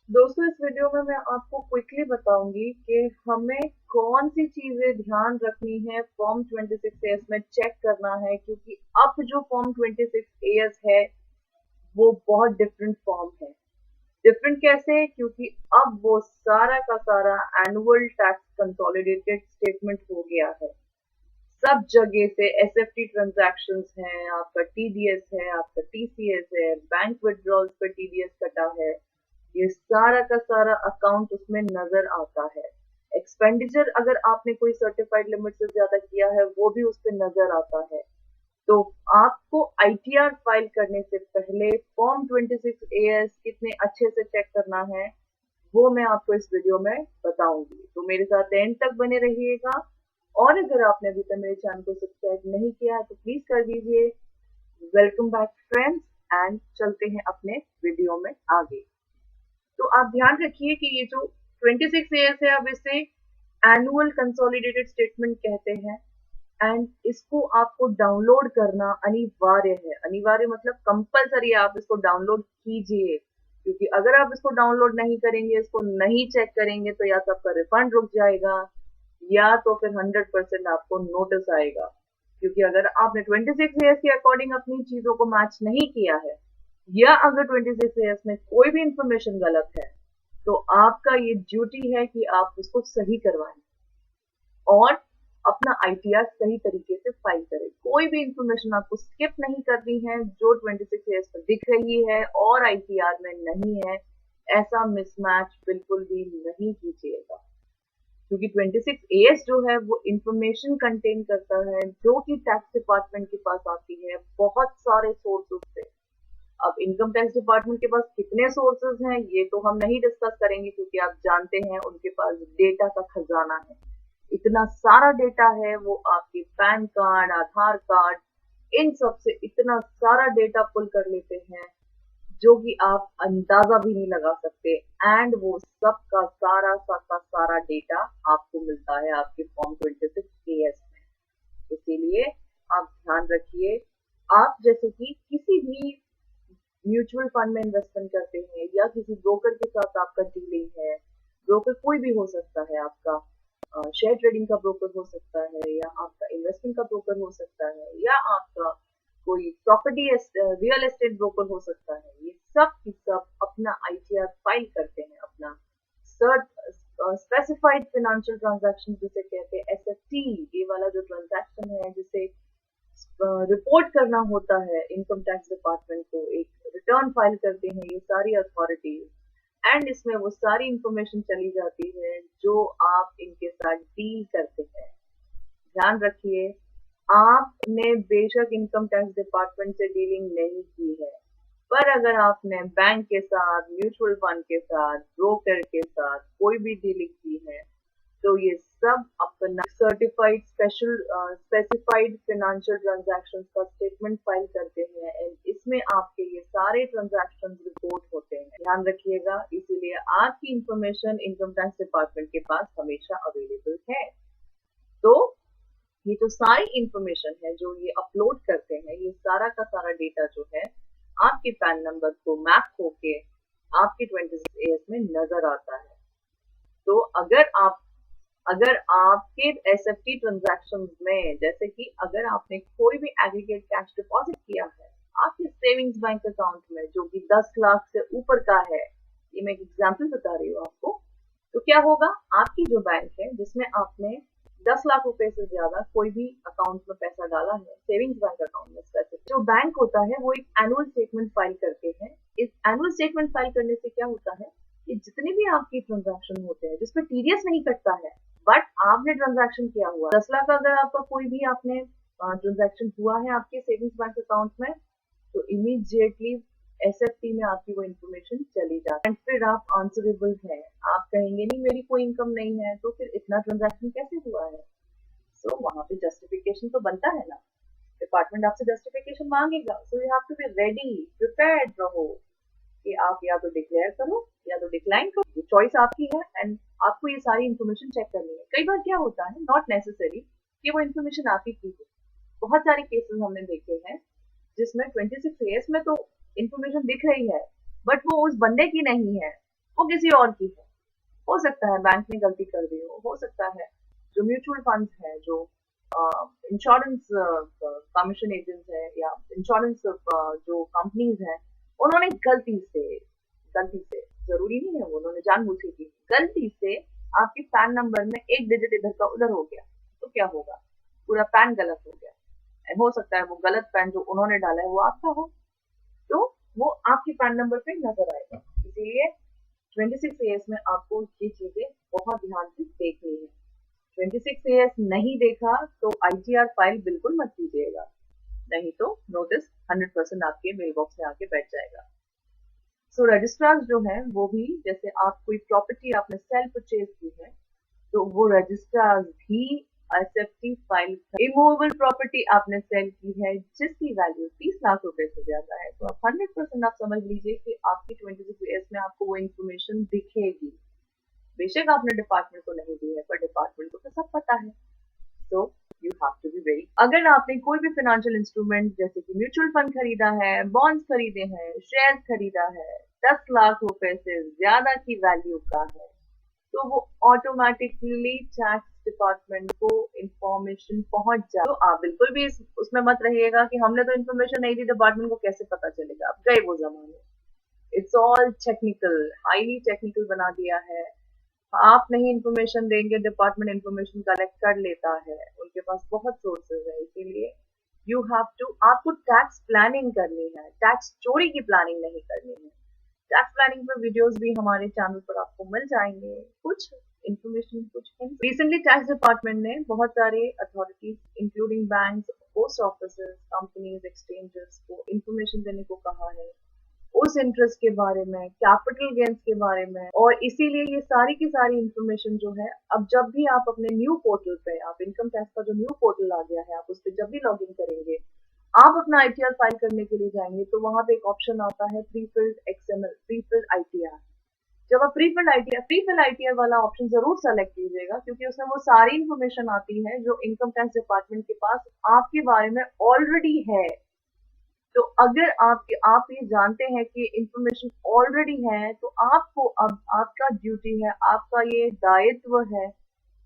दोस्तों, इस वीडियो में मैं आपको क्विकली बताऊंगी कि हमें कौन सी चीजें ध्यान रखनी है फॉर्म 26 एस में चेक करना है, क्योंकि अब जो फॉर्म 26 एस है वो बहुत डिफरेंट फॉर्म है। डिफरेंट कैसे? क्योंकि अब वो सारा का सारा एनुअल टैक्स कंसोलिडेटेड स्टेटमेंट हो गया है। सब जगह से एसएफटी ट्रांजैक्शंस हैं, आपका टीडीएस है, आपका टीसीएस है, बैंक विड्रॉल्स पर टीडीएस कटा है। ये सारा का सारा अकाउंट उसमें नजर आता है। एक्सपेंडिचर अगर आपने कोई सर्टिफाइड लिमिट से ज्यादा किया है वो भी उस पर नजर आता है। तो आपको आईटीआर फाइल करने से पहले फॉर्म 26 एएस कितने अच्छे से चेक करना है वो मैं आपको इस वीडियो में बताऊंगी। तो मेरे साथ एंड तक बने रहिएगा। और अगर आपने अभी तक मेरे चैनल को सब्सक्राइब नहीं किया है तो प्लीज कर दीजिए। वेलकम बैक फ्रेंड्स, एंड चलते हैं अपने वीडियो में आगे। तो आप ध्यान रखिए कि ये जो 26 एएस है, अब इसे एनुअल कंसोलिडेटेड स्टेटमेंट कहते हैं। एंड इसको आपको डाउनलोड करना अनिवार्य है। अनिवार्य मतलब कंपलसरी आप इसको डाउनलोड कीजिए, क्योंकि अगर आप इसको डाउनलोड नहीं करेंगे, इसको नहीं चेक करेंगे, तो या तो आपका रिफंड रुक जाएगा या तो फिर 100% आपको नोटिस आएगा। क्योंकि अगर आपने 26 एएस के अकॉर्डिंग अपनी चीजों को मैच नहीं किया है, या अगर 26 एएस में कोई भी इंफॉर्मेशन गलत है, तो आपका ये ड्यूटी है कि आप उसको सही करवाएं और अपना आईटीआर सही तरीके से फाइल करें। कोई भी इंफॉर्मेशन आपको स्किप नहीं करनी है जो 26 एएस पर दिख रही है और आईटीआर में नहीं है। ऐसा मिसमैच बिल्कुल भी नहीं कीजिएगा, क्योंकि 26 एएस जो है वो इंफॉर्मेशन कंटेन करता है जो कि टैक्स डिपार्टमेंट के पास आती है बहुत सारे सोर्सेज से। अब इनकम टैक्स डिपार्टमेंट के पास कितने सोर्सेज हैं ये तो हम नहीं डिस्कस करेंगे, क्योंकि आप जानते हैं उनके पास डेटा का खजाना है। इतना सारा डेटा है, वो आपके पैन कार्ड, आधार कार्ड, इन सब से इतना सारा डेटा पुल कर लेते हैं जो कि आप अंदाजा भी नहीं लगा सकते। एंड वो सब का सारा डेटा आपको मिलता है आपके फॉर्म 26 एएस में। इसीलिए आप ध्यान रखिए। आप जैसे कि किसी भी म्यूचुअल फंड में इन्वेस्टमेंट करते हैं या किसी ब्रोकर के साथ आपका डीलिंग है, ब्रोकर कोई भी हो सकता है, आपका शेयर ट्रेडिंग का ब्रोकर हो सकता है, या आपका इन्वेस्टमेंट का ब्रोकर हो सकता है, या आपका कोई प्रॉपर्टी रियल एस्टेट ब्रोकर हो सकता है। ये सब की सब अपना आईटीआर फाइल करते हैं, अपना स्पेसिफाइड फाइनेंशियल ट्रांजैक्शन जिसे कहते हैं एसएफटी। ये वाला जो ट्रांजैक्शन है जिसे रिपोर्ट करना होता है इनकम टैक्स डिपार्टमेंट को, एक रिटर्न फाइल करते हैं ये सारी अथॉरिटीज। एंड इसमें वो सारी इंफॉर्मेशन चली जाती है जो आप इनके साथ डील करते हैं। ध्यान रखिए, आपने बेशक इनकम टैक्स डिपार्टमेंट से डीलिंग नहीं की है, पर अगर आपने बैंक के साथ, म्यूचुअल फंड के साथ, ब्रोकर के साथ कोई भी डीलिंग की है, तो ये सब अपना सर्टिफाइड स्पेसिफाइड फाइनेंशियल ट्रांजैक्शंस का स्टेटमेंट फाइल करते हैं। एंड इसमें आपके ये सारे ट्रांजैक्शंस रिपोर्ट होते हैं। ध्यान रखिएगा, इसीलिए आपकी इंफॉर्मेशन इनकम टैक्स डिपार्टमेंट के पास हमेशा अवेलेबल है। तो ये जो सारी इंफॉर्मेशन है जो ये अपलोड करते हैं, ये सारा का सारा डेटा जो है आपके पैन नंबर को मैप होके आपके 26 एएस में नजर आता है। तो अगर आपके एसएफटी ट्रांजैक्शंस में, जैसे कि अगर आपने कोई भी एग्रीगेट कैश डिपॉजिट किया है आपके सेविंग्स बैंक अकाउंट में जो कि 10 लाख से ऊपर का है, ये मैं एक एग्जांपल बता रही हूँ आपको, तो क्या होगा, आपकी जो बैंक है जिसमें आपने 10 लाख रुपए से ज्यादा कोई भी अकाउंट में पैसा डाला है, सेविंग्स बैंक अकाउंट में स्पेसिफिक, जो बैंक होता है वो एक एनुअल स्टेटमेंट फाइल करते हैं। इस एनुअल स्टेटमेंट फाइल करने से क्या होता है कि जितने भी आपके ट्रांजैक्शन होते हैं जिसमें टीडीएस नहीं कटता है, बट आपने ट्रांजैक्शन किया हुआ 10 लाख अगर आपका कोई भी आपने ट्रांजैक्शन हुआ है आपके सेविंग्स बैंक अकाउंट में, तो इमीडिएटली एसएफटी में आपकी वो इन्फॉर्मेशन चली जाती है। एंड फिर आप आंसरेबल हैं। आप कहेंगे नहीं मेरी कोई इनकम नहीं है, तो फिर इतना ट्रांजैक्शन कैसे हुआ है? सो वहां पे जस्टिफिकेशन तो बनता है ना, डिपार्टमेंट आपसे जस्टिफिकेशन मांगेगा। So you have to be ready, prepared रहो कि आप या तो डिक्लेयर करो या तो डिक्लाइन करो, ये चॉइस आपकी है। एंड आपको ये सारी इन्फॉर्मेशन चेक करनी है। कई बार क्या होता है, नॉट नेसेसरी कि वो इन्फॉर्मेशन आप ही की हो। बहुत सारे केसेस हमने देखे हैं जिसमें 26 एएस में तो इंफॉर्मेशन दिख रही है बट वो उस बंदे की नहीं है, वो किसी और की है। हो सकता है बैंक ने गलती कर दी हो सकता है जो म्यूचुअल फंड्स है, जो इंश्योरेंस कमीशन एजेंट्स है या इंश्योरेंस जो कंपनीज हैं, उन्होंने गलती से जरूरी नहीं है वो उन्होंने जानबूझ के की, गलती से आपके पैन नंबर में एक डिजिट इधर का उधर हो गया, तो क्या होगा? पूरा पैन गलत हो गया। हो सकता है वो गलत पैन जो उन्होंने डाला है वो आपका हो, तो वो आपके पैन नंबर पे नजर आएगा। इसीलिए 26 एएस में आपको ये चीजें बहुत ध्यान से देखनी है। 26 एएस नहीं देखा तो आईटीआर फाइल बिल्कुल मत कीजिएगा, नहीं तो नोटिस 100% आपके मेल बॉक्स में आके बैठ जाएगा। सो रजिस्ट्रार्स जो है वो भी, जैसे आप कोई प्रॉपर्टी आपने सेल परचेज की है, तो वो रजिस्ट्रार्स भी एसएफटी फाइल, इमूवेबल प्रॉपर्टी आपने सेल की है जिसकी वैल्यू 30 लाख रुपए से ज्यादा है, तो आप 100% आप समझ लीजिए कि आपकी 26 एएस में आपको वो इंफॉर्मेशन दिखेगी। बेशक आपने डिपार्टमेंट को नहीं दी है, पर डिपार्टमेंट को तो सब पता है। तो you have to be very, अगर आपने कोई भी फाइनेंशियल इंस्ट्रूमेंट जैसे कि म्यूचुअल फंड खरीदा है, बॉन्ड्स खरीदे हैं, शेयर खरीदा है, 10 लाख रुपए से ज्यादा की वैल्यू का है, तो वो ऑटोमेटिकली टैक्स डिपार्टमेंट को इंफॉर्मेशन पहुंच जाए। तो आप बिल्कुल भी उसमें मत रहिएगा कि हमने तो इंफॉर्मेशन नहीं दी, डिपार्टमेंट को कैसे पता चलेगा। आप गए वो जमाने। It's all technical, highly technical बना दिया है। आप नहीं इंफॉर्मेशन देंगे, डिपार्टमेंट इंफॉर्मेशन कलेक्ट कर लेता है, उनके पास बहुत सोर्सेज है। इसीलिए यू हैव टू, आपको टैक्स प्लानिंग करनी है, टैक्स चोरी की प्लानिंग नहीं करनी है। टैक्स प्लानिंग पर वीडियोस भी हमारे चैनल पर आपको मिल जाएंगे, कुछ इंफॉर्मेशन, कुछ रिसेंटली टैक्स डिपार्टमेंट ने बहुत सारे authorities including banks, post offices, companies, exchanges को इंफॉर्मेशन देने को कहा है उस इंटरेस्ट के बारे में, कैपिटल गेन्स के बारे में। और इसीलिए ये सारी की सारी इंफॉर्मेशन जो है, अब जब भी आप अपने न्यू पोर्टल पे, आप इनकम टैक्स का जो न्यू पोर्टल आ गया है, आप उस पर जब भी लॉग इन करेंगे, आप अपना आईटीआर फाइल करने के लिए जाएंगे, तो वहां पे एक ऑप्शन आता है pre filled XML, pre filled ITR. जब आप प्री फिल्ड आईटीआर वाला ऑप्शन जरूर सेलेक्ट कीजिएगा, क्योंकि उसमें वो सारी इंफॉर्मेशन आती है जो इनकम टैक्स डिपार्टमेंट के पास आपके बारे में ऑलरेडी है। तो अगर आप ये जानते हैं कि इंफॉर्मेशन ऑलरेडी है, तो आपको अब आपका ड्यूटी है, आपका ये दायित्व है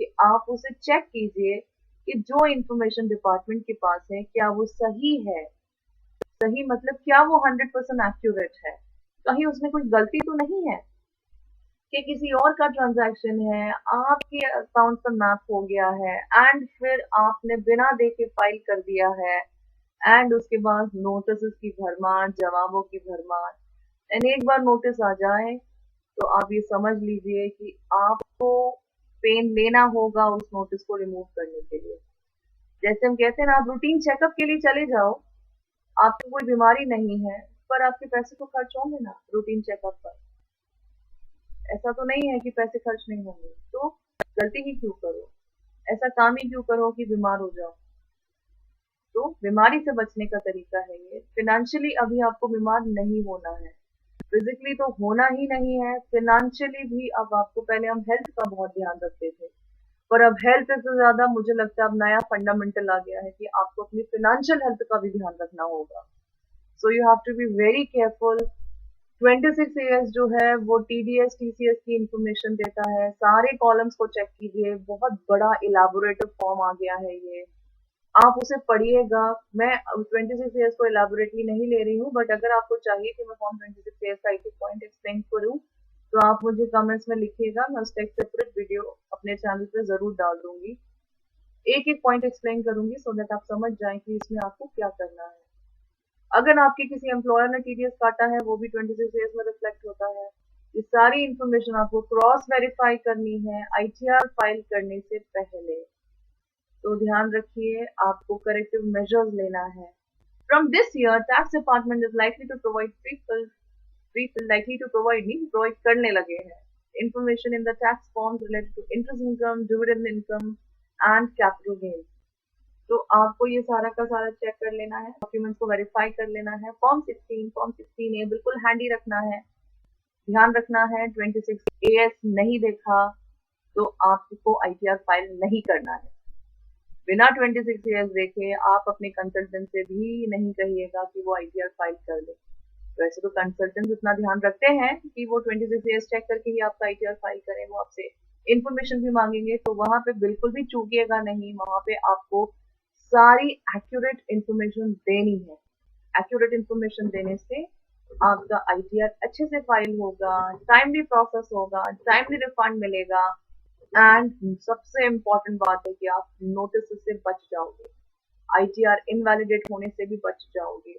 कि आप उसे चेक कीजिए कि जो इंफॉर्मेशन डिपार्टमेंट के पास है क्या वो सही है। सही मतलब क्या वो 100% एक्यूरेट है, कहीं उसमें कोई गलती तो नहीं है कि किसी और का ट्रांजैक्शन है, आपके अकाउंट पर मैप हो गया है एंड फिर आपने बिना देखे फाइल कर दिया है, एंड उसके बाद नोटिस की भरमार, जवाबों की भरमार। एंड एक बार नोटिस आ जाए तो आप ये समझ लीजिए कि आपको पेन लेना होगा उस नोटिस को रिमूव करने के लिए। जैसे हम कहते हैं ना, आप रूटीन चेकअप के लिए चले जाओ, आपको कोई बीमारी नहीं है, पर आपके पैसे तो खर्च होंगे ना रूटीन चेकअप पर। ऐसा तो नहीं है कि पैसे खर्च नहीं होंगे, तो गलती ही क्यों करो, ऐसा काम ही क्यों करो कि बीमार हो जाओ। तो बीमारी से बचने का तरीका है ये। फिनेंशियली अभी आपको बीमार नहीं होना है, फिजिकली तो होना ही नहीं है, फिनेंशियली भी। अब आपको, पहले हम हेल्थ का बहुत ध्यान रखते थे, पर अब हेल्थ से ज्यादा मुझे लगता है अब नया फंडामेंटल आ गया है कि आपको अपनी फिनेंशियल हेल्थ का भी ध्यान रखना होगा। So you have to be very careful. 26 AS जो है वो टीडीएस टीसीएस की इंफॉर्मेशन देता है, सारे कॉलम्स को चेक कीजिए, बहुत बड़ा इलाबोरेटिव फॉर्म आ गया है ये, आप उसे पढ़िएगा। मैं 26 ईयर्स को इलेबोरेटली नहीं ले रही हूँ, बट अगर आपको चाहिए कि मैं फॉर्म 26 ईयर्स का एक एक पॉइंट एक्सप्लेन करूँ, तो आप मुझे कमेंट्स में लिखिएगा, मैं उसका एक सेपरेट वीडियो अपने चैनल पे जरूर डाल दूंगी, एक एक पॉइंट एक्सप्लेन करूंगी, सो दैट आप समझ जाएं कि इसमें आपको क्या करना है। अगर आपके किसी एम्प्लॉयर ने टीडीएस काटा है, वो भी 26 ईयर्स में रिफ्लेक्ट होता है। ये सारी इंफॉर्मेशन आपको क्रॉस वेरीफाई करनी है आईटीआर फाइल करने से पहले, तो ध्यान रखिए, आपको करेक्टिव मेजर्स लेना है। From this year, tax department is likely to provide likely to provide नहीं, provide करने लगे हैं information in the tax forms related to interest income, dividend income and capital gains। तो आपको ये सारा का सारा चेक कर लेना है, डॉक्यूमेंट्स को वेरीफाई कर लेना है। फॉर्म 16 ए बिल्कुल हैंडी रखना है, ध्यान रखना है। 26 एएस नहीं देखा तो आपको आईटीआर फाइल नहीं करना है। बिना 26 ईयर्स देखे आप अपने कंसल्टेंट से भी नहीं कहिएगा कि वो आईटीआर फाइल कर ले। वैसे तो कंसल्टेंट इतना ध्यान रखते हैं कि वो 26 ईयर्स चेक करके ही आपका आईटीआर फाइल करें, वो आपसे इंफॉर्मेशन भी मांगेंगे, तो वहां पे बिल्कुल भी चूकिएगा नहीं। वहां पे आपको सारी एक्यूरेट इंफॉर्मेशन देनी है। एक्यूरेट इंफॉर्मेशन देने से आपका आईटीआर अच्छे से फाइल होगा, टाइमली प्रोसेस होगा, टाइमली रिफंड मिलेगा, एंड सबसे इम्पोर्टेंट बात है कि आप नोटिस से बच जाओगे, आईटीआर इनवैलिडेट होने से भी बच जाओगे।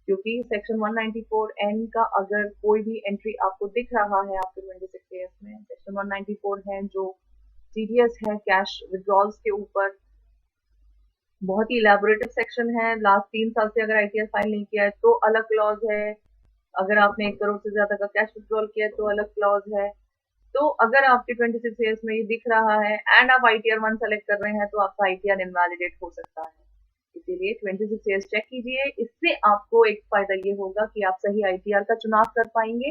क्योंकि सेक्शन 194N का अगर कोई भी एंट्री आपको दिख रहा है आपके 26 ईयर्स में, सेक्शन 194 है जो सीडीएस है कैश विड्रॉल्स के ऊपर, बहुत ही इलेबोरेटिव सेक्शन है। लास्ट 3 साल से अगर आईटीआर फाइल नहीं किया है तो अलग क्लॉज है, अगर आपने 1 करोड़ से ज्यादा का कैश विड्रॉल किया है तो अलग क्लॉज है। तो अगर आपके 26 ईयर्स में ये दिख रहा है एंड आप आईटीआर 1 सेलेक्ट कर रहे हैं तो आपका आईटीआर इनवैलिडेट हो सकता है। इसीलिए 26 ईयर्स चेक कीजिए। इससे आपको एक फायदा ये होगा कि आप सही आईटीआर का चुनाव कर पाएंगे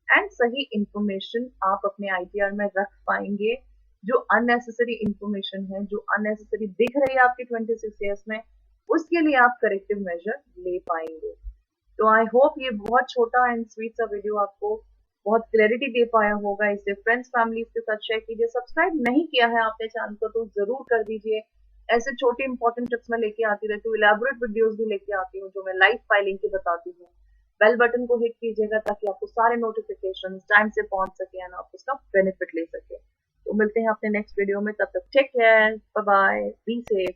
एंड सही इंफॉर्मेशन आप अपने आईटीआर में रख पाएंगे। जो अननेसेसरी इंफॉर्मेशन है, जो अननेसेसरी दिख रही है आपके 26 ईयर्स में, उसके लिए आप करेक्टिव मेजर ले पाएंगे। तो आई होप ये बहुत छोटा एंड स्वीट सा वीडियो आपको बहुत क्लैरिटी दे पाया होगा। इसे फ्रेंड्स फैमिलीज के साथ शेयर कीजिए। सब्सक्राइब नहीं किया है आपने चैनल को तो जरूर कर दीजिए। ऐसे छोटे इंपॉर्टेंट टिप्स मैं लेके आती रहती हूँ, इलेबोरेट वीडियोस भी लेके आती हूँ जो मैं लाइव फाइलिंग की बताती हूँ। बेल बटन को हिट कीजिएगा ताकि आपको सारे नोटिफिकेशन टाइम से पहुंच सके एंड आप उसका बेनिफिट ले सके। तो मिलते हैं अपने नेक्स्ट वीडियो में, तब तक take care, bye bye, be safe.